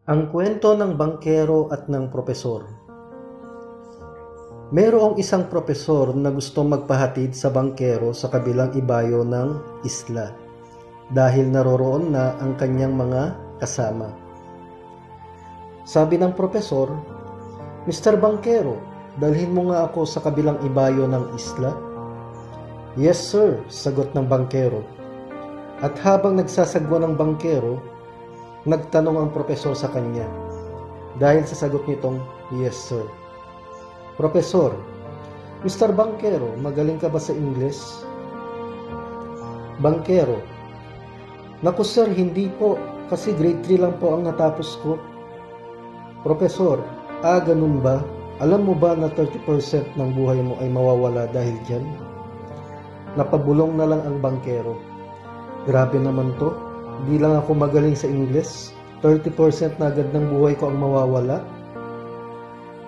Ang kwento ng bangkero at ng propesor. Mayroong isang propesor na gusto magpahatid sa bangkero sa kabilang ibayo ng isla dahil naroroon na ang kanyang mga kasama. Sabi ng propesor, "Mr. Bangkero, dalhin mo nga ako sa kabilang ibayo ng isla?" "Yes sir," sagot ng bangkero. At habang nagsasagwa ng bangkero, nagtanong ang propesor sa kanya. Dahil sa sagot nitong, "Yes sir." "Propesor, Mr. Bangkero, magaling ka ba sa Ingles?" Bangkero, "Naku sir, hindi po, kasi grade 3 lang po ang natapos ko." Propesor, ganun ba? Alam mo ba na 30% ng buhay mo ay mawawala dahil dyan?" Napabulong na lang ang bangkero. Grabe naman to. Di lang ako magaling sa Ingles, 30% na agad ng buhay ko ang mawawala.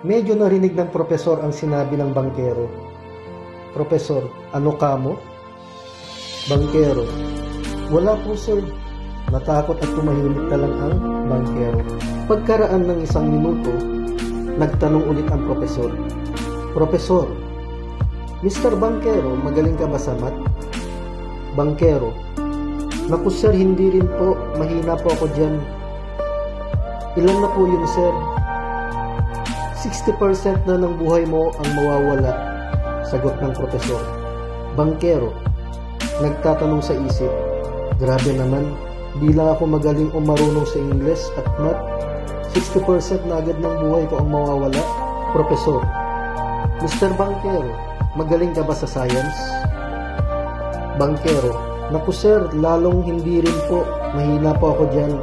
Medyo narinig ng propesor ang sinabi ng bangkero. "Propesor, ano ka mo?" Bangkero, "Wala po sir." Natakot at tumahimik na lang ang bangkero. Pagkaraan ng 1 minuto, nagtanong ulit ang propesor. "Propesor, Mr. Bangkero, magaling ka ba sa math?" Bangkero, "Naku sir, hindi rin po. Mahina po ako dyan." "Ilan na po yun sir?" 60% na ng buhay mo ang mawawala," sagot ng propesor. Bangkero, nagtatanong sa isip, grabe naman, di lang ako magaling o marunong sa Ingles at math. 60% na agad ng buhay ko ang mawawala. Propesor, "Mr. Bangkero, magaling ka ba sa science?" Bangkero, "Naku sir, lalong hindi rin po. Mahina po ako dyan."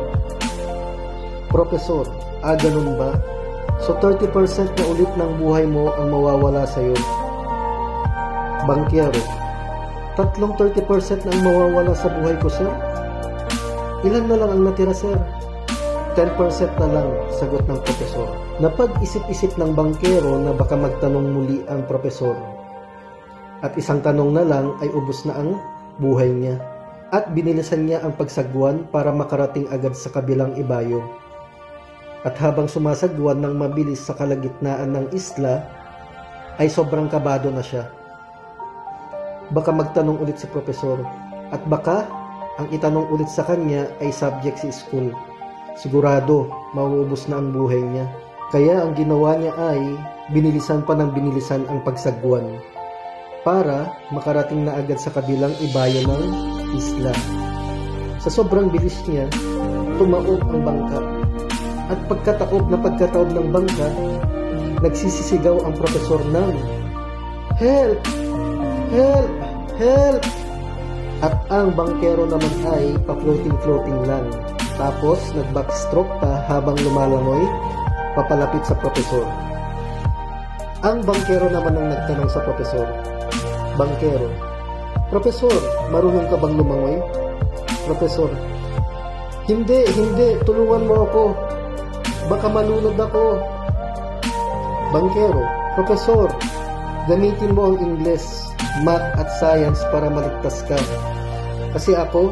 Propesor, ganun ba? So 30% na ulit ng buhay mo ang mawawala sa'yo." Bangkero, "Tatlong 30% na ang mawawala sa buhay ko sir." "Ilan na lang ang natira sir?" 10% na lang, sagot ng propesor. Napag-isip-isip ng bangkero na baka magtanong muli ang propesor. At isang tanong na lang ay ubos na ang buhay niya. At binilisan niya ang pagsagwan para makarating agad sa kabilang ibayo. At habang sumasagwan ng mabilis sa kalagitnaan ng isla, ay sobrang kabado na siya. Baka magtanong ulit si propesor. At baka ang itanong ulit sa kanya ay subject si school. Sigurado, mauubos na ang buhay niya. Kaya ang ginawa niya ay binilisan pa ng binilisan ang pagsagwan para makarating na agad sa kabilang ibayo ng isla. Sa sobrang bilis niya, tumaob ang bangka. At pagkataob ng bangka, nagsisisigaw ang propesor ng, "Help! Help! Help!" At ang bangkero naman ay pa-floating lang. Tapos nag-backstroke pa habang lumalangoy papalapit sa propesor. Ang bangkero naman ang nagtanong sa propesor. Bangkero, "Propesor, marunong ka bang lumangoy?" Propesor, Hindi, tulungan mo ako. Baka malunod ako." Bangkero, "Propesor, gamitin mo ang Ingles, math at science para maligtas ka. Kasi ako,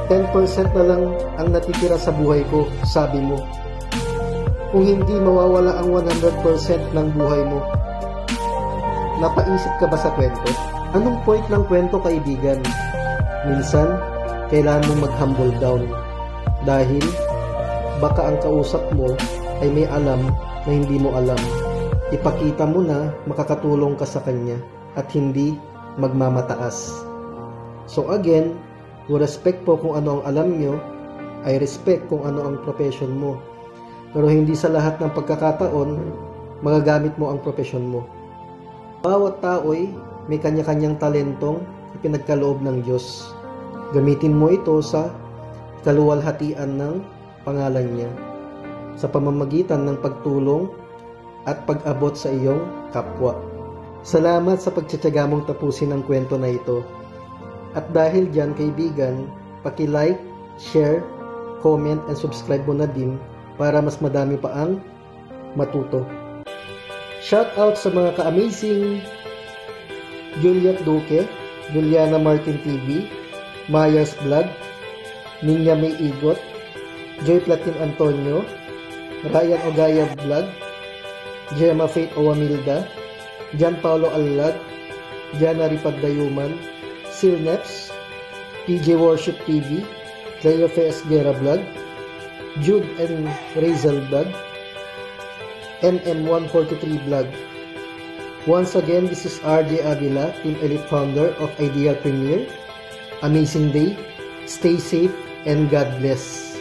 10% na lang ang natitira sa buhay ko, sabi mo. Kung hindi, mawawala ang 100% ng buhay mo." Napaisip ka ba sa kwento? Anong point ng kwento, kaibigan? Minsan, kailangan mong mag-humble down. Dahil, baka ang kausap mo ay may alam na hindi mo alam. Ipakita mo na makakatulong ka sa kanya at hindi magmamataas. So again, kung respect po kung ano ang alam nyo, ay respect kung ano ang profession mo. Pero hindi sa lahat ng pagkakataon, magagamit mo ang profession mo. Bawat tao'y may kanya-kanyang talentong ipinagkaloob ng Diyos. Gamitin mo ito sa kaluwalhatian ng pangalan niya, sa pamamagitan ng pagtulong at pag-abot sa iyong kapwa. Salamat sa pagtsatsaga mong tapusin ang kwento na ito. At dahil dyan, kaibigan, paki-like, share, comment, and subscribe mo na din para mas madami pa ang matuto. Shout out sa mga ka-amazing Juliet Duque, Juliana Martin TV, Maya's Vlog, Ninya May Igot, Joy Platin Antonio, Ryan Ogaya Vlog, Gemma Faith Owamilda, Jan Paulo Alag, Jana Ripagdayuman, Sir Neps, PJ Worship TV, Cleo F.S. Guerra Vlog, Jude and Razel Vlog, MM143 Vlog. Once again, this is RJ Avila, Team Elite founder of Ideal Premier. Amazing day, stay safe, and God bless.